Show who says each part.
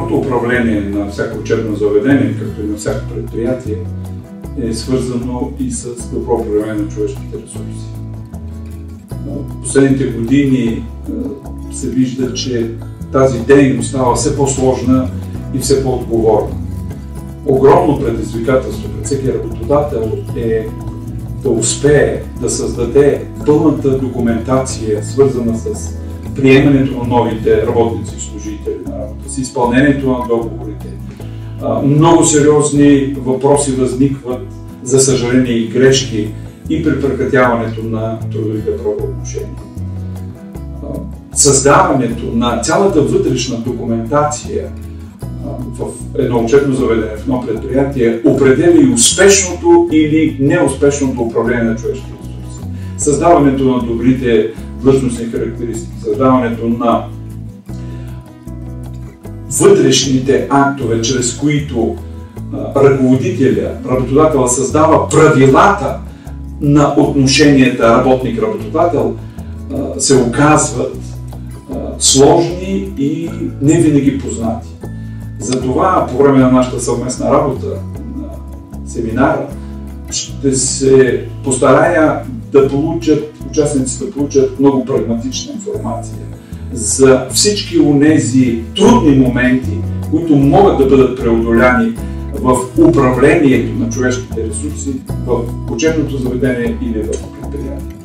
Speaker 1: Доброто управление на всяко учебно заведение, както и на всяко предприятие, е свързано и с добро управление на човешките ресурси. В последните години се вижда, че тази дейност става все по-сложна и все по-отговорна. Огромно предизвикателство пред всеки работодател е да успее да създаде пълната документация, свързана с приемането на новите работници и служители на работа, с изпълнението на договорите. Много сериозни въпроси възникват, за съжаление и грешки, и при прекратяването на трудовите правоотношения. Създаването на цялата вътрешна документация в едно учебно заведение, в едно предприятие, определя и успешното или неуспешното управление на човешки ресурси. Създаването на добрите длъжностни характеристики, създаването на вътрешните актове, чрез които работодателя създава правилата на отношенията работник-работодател, се оказват сложни и не винаги познати. Затова по време на нашата съвместна работа на семинара ще се постарая участниците да получат много прагматична информация за всички онези трудни моменти, които могат да бъдат преодоляни в управлението на човешките ресурси в учебното заведение или в предприятието.